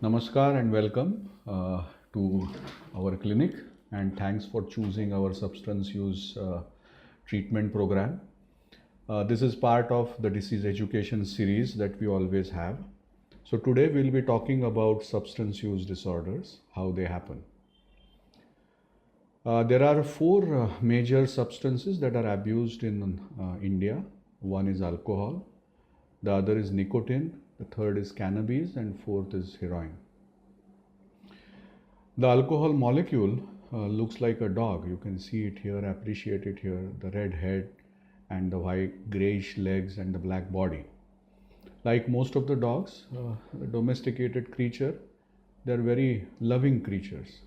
Namaskar and welcome to our clinic, and thanks for choosing our substance use treatment program. This is part of the disease education series that we always have. So today we'll be talking about substance use disorders, how they happen. There are four major substances that are abused in India. One is alcohol, the other is nicotine, the third is cannabis, and fourth is heroin. The alcohol molecule looks like a dog. You can see it here, appreciate it here, the red head and the white grayish legs and the black body. Like most of the dogs, the domesticated creature, they're very loving creatures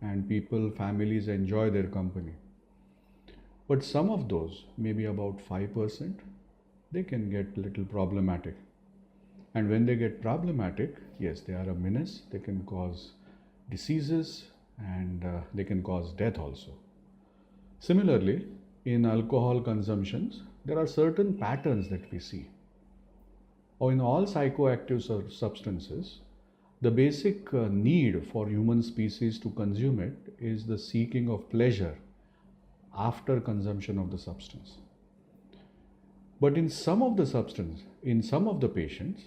and people, families enjoy their company. But some of those, maybe about 5%, they can get a little problematic. And when they get problematic, yes, they are a menace. They can cause diseases and they can cause death also. Similarly, in alcohol consumptions, there are certain patterns that we see. Or in all psychoactive substances, the basic need for human species to consume it is the seeking of pleasure after consumption of the substance. But in some of the substance, in some of the patients,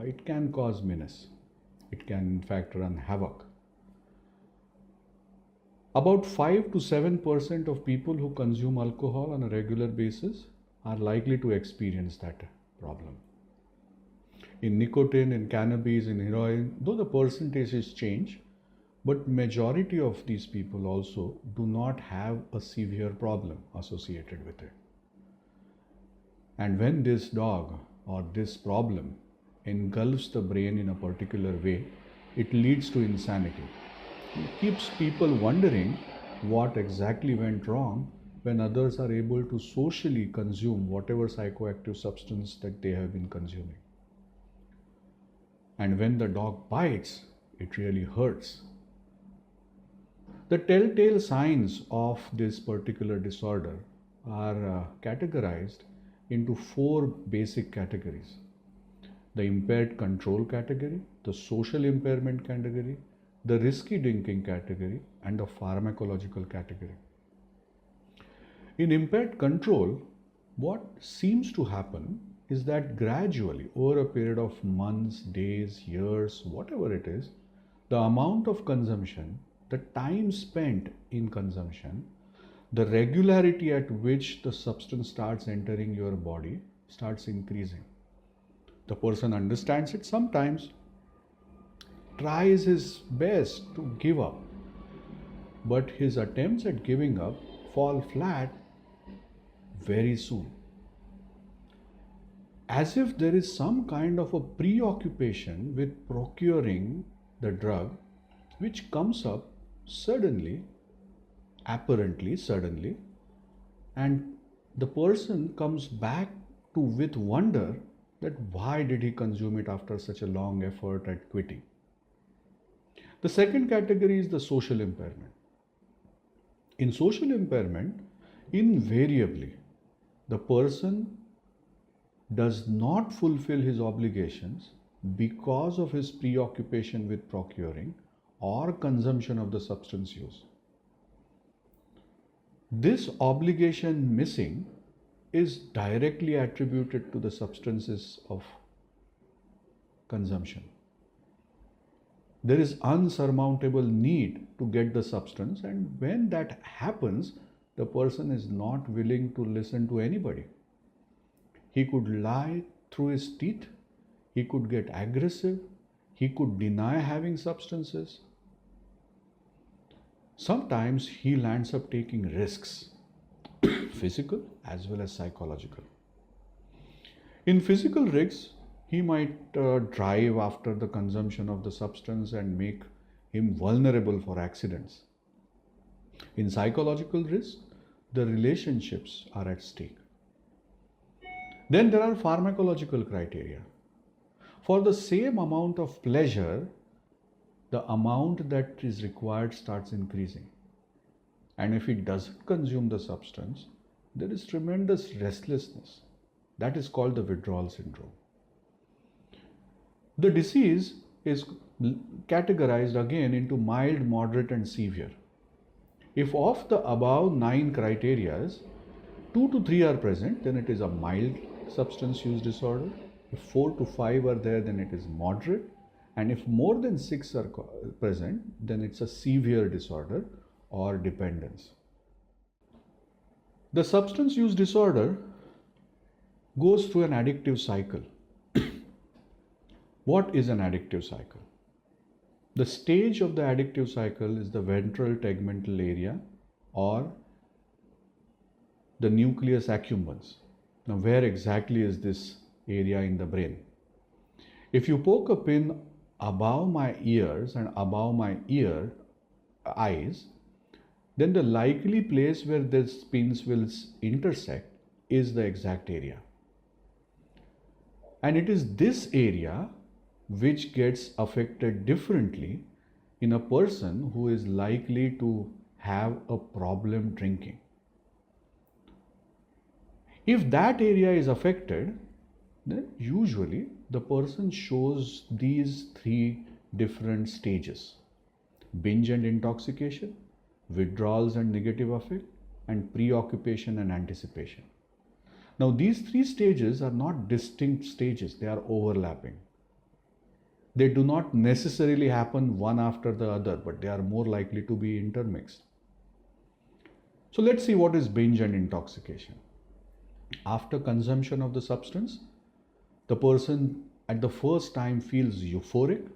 it can cause menace. It can in fact run havoc. About 5 to 7% of people who consume alcohol on a regular basis are likely to experience that problem. In nicotine, in cannabis, in heroin, though the percentages change, but majority of these people also do not have a severe problem associated with it. And when this dog or this problem engulfs the brain in a particular way, it leads to insanity. It keeps people wondering what exactly went wrong when others are able to socially consume whatever psychoactive substance that they have been consuming. And when the dog bites, it really hurts. The telltale signs of this particular disorder are categorized into four basic categories: the impaired control category, the social impairment category, the risky drinking category, and the pharmacological category. In impaired control, what seems to happen is that gradually, over a period of months, days, years, whatever it is, the amount of consumption, the time spent in consumption, the regularity at which the substance starts entering your body starts increasing. The person understands it sometimes, tries his best to give up, but his attempts at giving up fall flat very soon. As if there is some kind of a preoccupation with procuring the drug, which comes up suddenly, apparently suddenly, and the person comes back to with wonder that why did he consume it after such a long effort at quitting. The second category is the social impairment. In social impairment, invariably, the person does not fulfill his obligations because of his preoccupation with procuring or consumption of the substance use. This obligation missing is directly attributed to the substances of consumption. There is unsurmountable need to get the substance, and when that happens, the person is not willing to listen to anybody. He could lie through his teeth, he could get aggressive, he could deny having substances. Sometimes he lands up taking risks, physical as well as psychological. In physical risks, he might drive after the consumption of the substance and make him vulnerable for accidents. In psychological risk, the relationships are at stake. Then there are pharmacological criteria. For the same amount of pleasure, the amount that is required starts increasing. And if he doesn't consume the substance, there is tremendous restlessness. That is called the withdrawal syndrome. The disease is categorized again into mild, moderate, and severe. If of the above 9 criterias, 2 to 3 are present, then it is a mild substance use disorder. If 4 to 5 are there, then it is moderate. And if more than 6 are present, then it's a severe disorder or dependence. The substance use disorder goes through an addictive cycle. What is an addictive cycle? The stage of the addictive cycle is the ventral tegmental area or the nucleus accumbens. Now, where exactly is this area in the brain? If you poke a pin above my ears and above my eyes, then the likely place where these pins will intersect is the exact area. And it is this area which gets affected differently in a person who is likely to have a problem drinking. If that area is affected, then usually the person shows these 3 different stages: binge and intoxication, withdrawals and negative affect, and preoccupation and anticipation. Now, these 3 stages are not distinct stages, they are overlapping. They do not necessarily happen one after the other, but they are more likely to be intermixed. So, let's see what is binge and intoxication. After consumption of the substance, the person at the first time feels euphoric.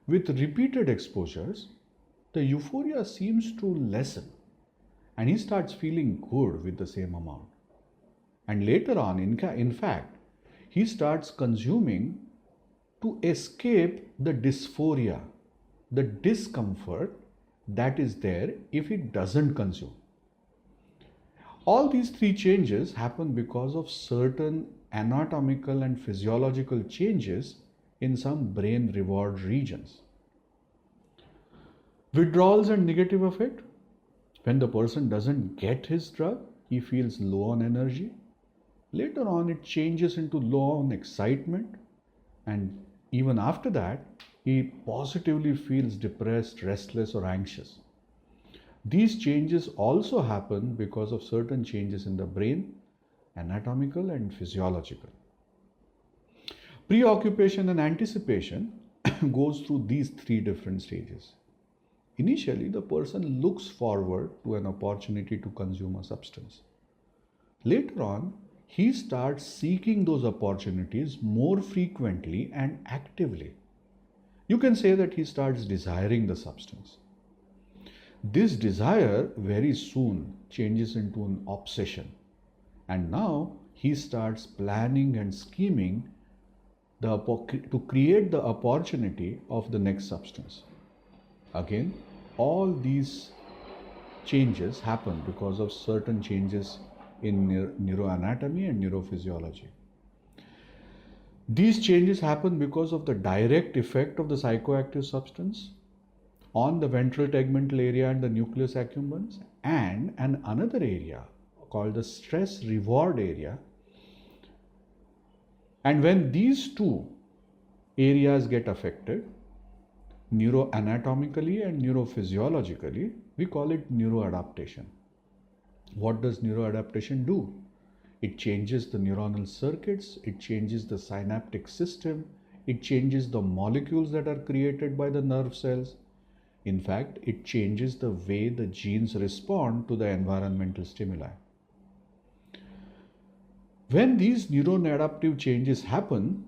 With repeated exposures, the euphoria seems to lessen and he starts feeling good with the same amount. And later on, in fact, he starts consuming to escape the dysphoria, the discomfort that is there if he doesn't consume. All these 3 changes happen because of certain anatomical and physiological changes in some brain reward regions. Withdrawals and negative affect. When the person doesn't get his drug, he feels low on energy. Later on, it changes into low on excitement, and even after that, he positively feels depressed, restless, or anxious. These changes also happen because of certain changes in the brain, anatomical and physiological. Preoccupation and anticipation goes through these 3 different stages. Initially, the person looks forward to an opportunity to consume a substance. Later on, he starts seeking those opportunities more frequently and actively. You can say that he starts desiring the substance. This desire very soon changes into an obsession, and now he starts planning and scheming to create the opportunity of the next substance. Again, all these changes happen because of certain changes in neuroanatomy and neurophysiology. These changes happen because of the direct effect of the psychoactive substance on the ventral tegmental area and the nucleus accumbens, and another area called the stress reward area. And when these 2 areas get affected, neuroanatomically and neurophysiologically, we call it neuroadaptation. What does neuroadaptation do? It changes the neuronal circuits, it changes the synaptic system, it changes the molecules that are created by the nerve cells. In fact, it changes the way the genes respond to the environmental stimuli. When these neuroadaptive changes happen,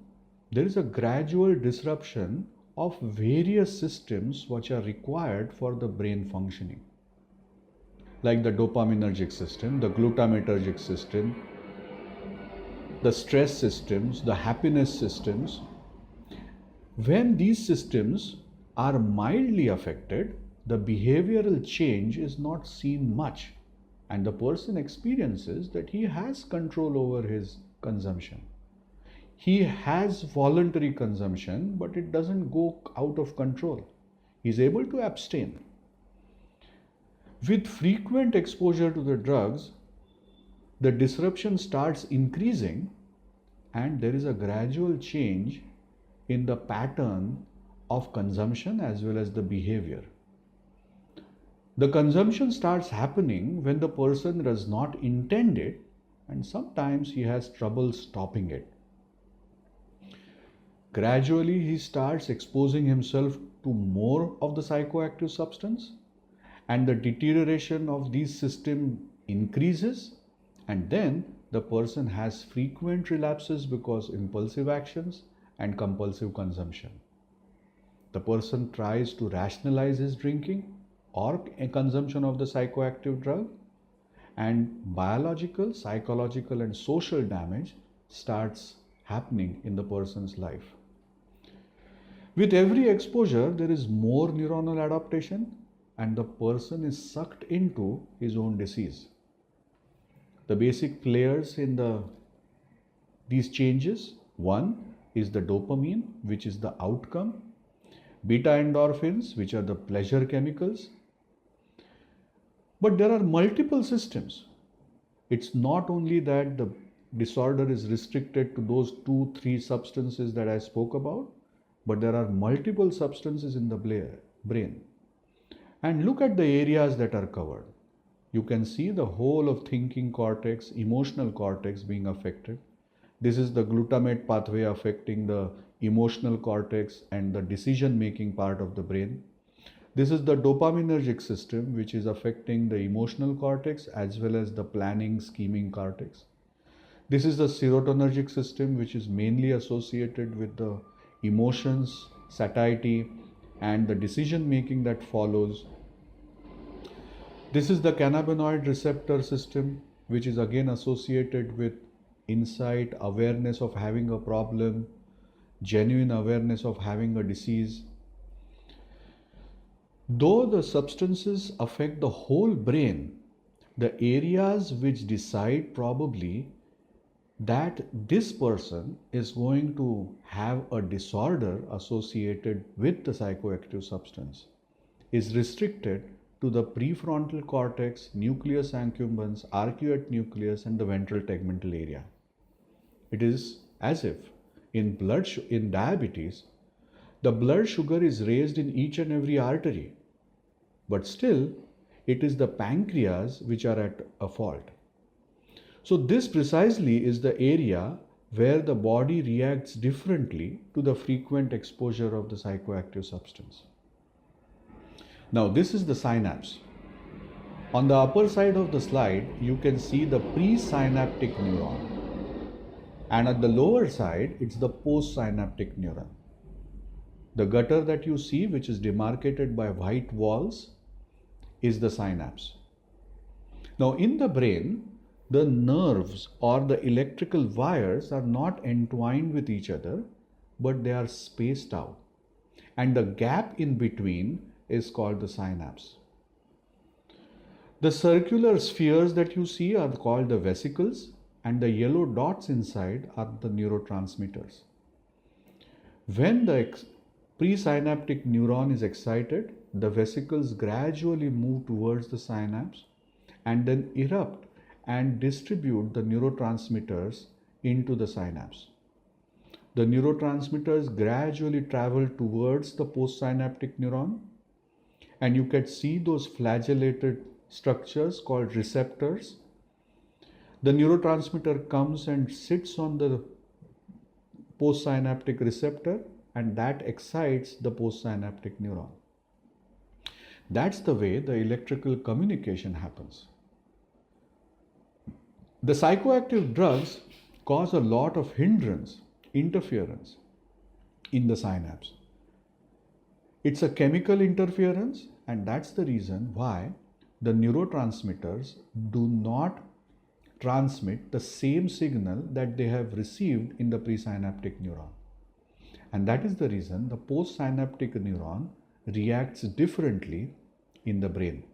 there is a gradual disruption of various systems which are required for the brain functioning, like the dopaminergic system, the glutamatergic system, the stress systems, the happiness systems. When these systems are mildly affected, the behavioral change is not seen much, and the person experiences that he has control over his consumption. He has voluntary consumption, but it doesn't go out of control. He is able to abstain. With frequent exposure to the drugs, the disruption starts increasing and there is a gradual change in the pattern of consumption as well as the behavior. The consumption starts happening when the person does not intend it, and sometimes he has trouble stopping it. Gradually, he starts exposing himself to more of the psychoactive substance, and the deterioration of these systems increases, and then the person has frequent relapses because impulsive actions and compulsive consumption. The person tries to rationalize his drinking or a consumption of the psychoactive drug, and biological, psychological, and social damage starts happening in the person's life. With every exposure, there is more neuronal adaptation, and the person is sucked into his own disease. The basic players in these changes: one is the dopamine, which is the outcome, beta endorphins, which are the pleasure chemicals. But there are multiple systems. It's not only that the disorder is restricted to those 2-3 substances that I spoke about, but there are multiple substances in the brain. And look at the areas that are covered. You can see the whole of thinking cortex, emotional cortex being affected. This is the glutamate pathway affecting the emotional cortex and the decision making part of the brain. This is the dopaminergic system, which is affecting the emotional cortex as well as the planning, scheming cortex. This is the serotonergic system, which is mainly associated with the emotions, satiety, and the decision making that follows. This is the cannabinoid receptor system, which is again associated with insight, awareness of having a problem, genuine awareness of having a disease. Though the substances affect the whole brain, the areas which decide probably that this person is going to have a disorder associated with the psychoactive substance is restricted to the prefrontal cortex, nucleus accumbens, arcuate nucleus, and the ventral tegmental area. It is as if in diabetes, the blood sugar is raised in each and every artery, but still it is the pancreas which are at a fault. So this precisely is the area where the body reacts differently to the frequent exposure of the psychoactive substance. Now this is the synapse. On the upper side of the slide, you can see the presynaptic neuron. And at the lower side, it's the postsynaptic neuron. The gutter that you see, which is demarcated by white walls, is the synapse. Now in the brain, the nerves or the electrical wires are not entwined with each other, but they are spaced out. And the gap in between is called the synapse. The circular spheres that you see are called the vesicles, and the yellow dots inside are the neurotransmitters. When the presynaptic neuron is excited, the vesicles gradually move towards the synapse and then erupt and distribute the neurotransmitters into the synapse. The neurotransmitters gradually travel towards the postsynaptic neuron, and you can see those flagellated structures called receptors. The neurotransmitter comes and sits on the postsynaptic receptor, and that excites the postsynaptic neuron. That's the way the electrical communication happens. The psychoactive drugs cause a lot of interference in the synapse. It's a chemical interference, and that's the reason why the neurotransmitters do not transmit the same signal that they have received in the presynaptic neuron. And that is the reason the postsynaptic neuron reacts differently in the brain.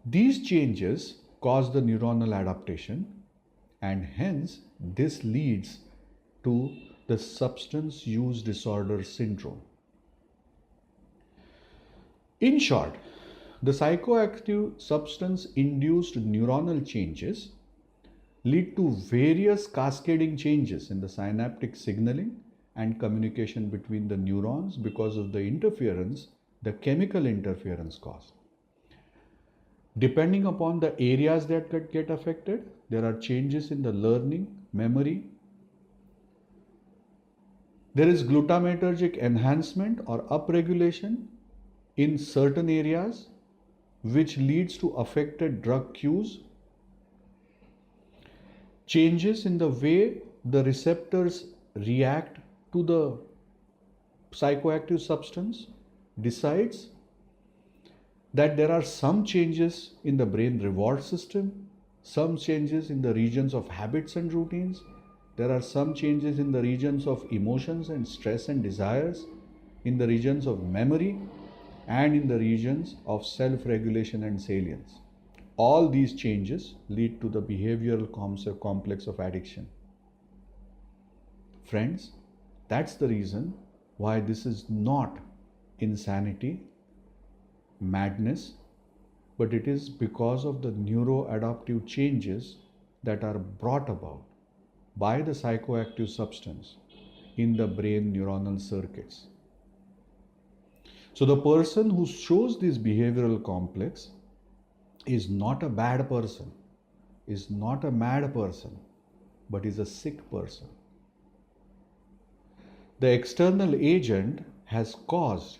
These changes cause the neuronal adaptation, and hence this leads to the substance use disorder syndrome. In short, the psychoactive substance induced neuronal changes lead to various cascading changes in the synaptic signaling and communication between the neurons because of the interference, the chemical interference caused. Depending upon the areas that get affected, there are changes in the learning, memory. There is glutamatergic enhancement or upregulation in certain areas, which leads to affected drug cues. Changes in the way the receptors react to the psychoactive substance decides that there are some changes in the brain reward system, some changes in the regions of habits and routines, there are some changes in the regions of emotions and stress and desires, in the regions of memory, and in the regions of self-regulation and salience. All these changes lead to the behavioral complex of addiction. Friends, that's the reason why this is not insanity, madness, but it is because of the neuroadaptive changes that are brought about by the psychoactive substance in the brain neuronal circuits. So the person who shows this behavioral complex is not a bad person, is not a mad person, but is a sick person. The external agent has caused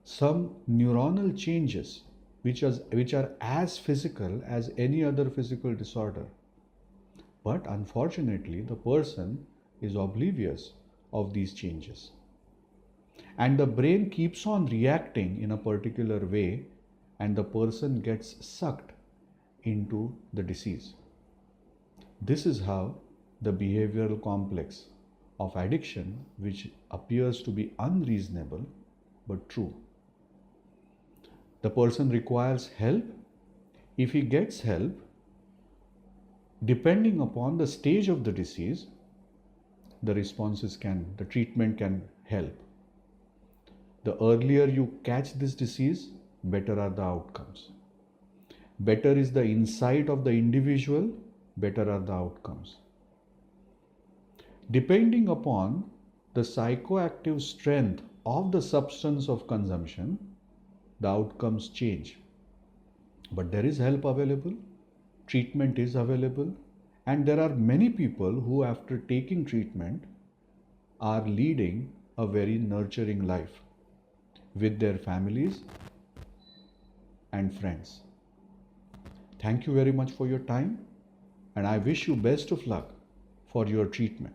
some neuronal changes which are as physical as any other physical disorder. But unfortunately, the person is oblivious of these changes. And the brain keeps on reacting in a particular way, and the person gets sucked into the disease. This is how the behavioral complex of addiction, which appears to be unreasonable but true. The person requires help. If he gets help, depending upon the stage of the disease, the treatment can help. The earlier you catch this disease, better are the outcomes. Better is the insight of the individual, better are the outcomes. Depending upon the psychoactive strength of the substance of consumption, the outcomes change. But there is help available, treatment is available, and there are many people who, after taking treatment, are leading a very nurturing life with their families and friends. Thank you very much for your time, and I wish you best of luck for your treatment.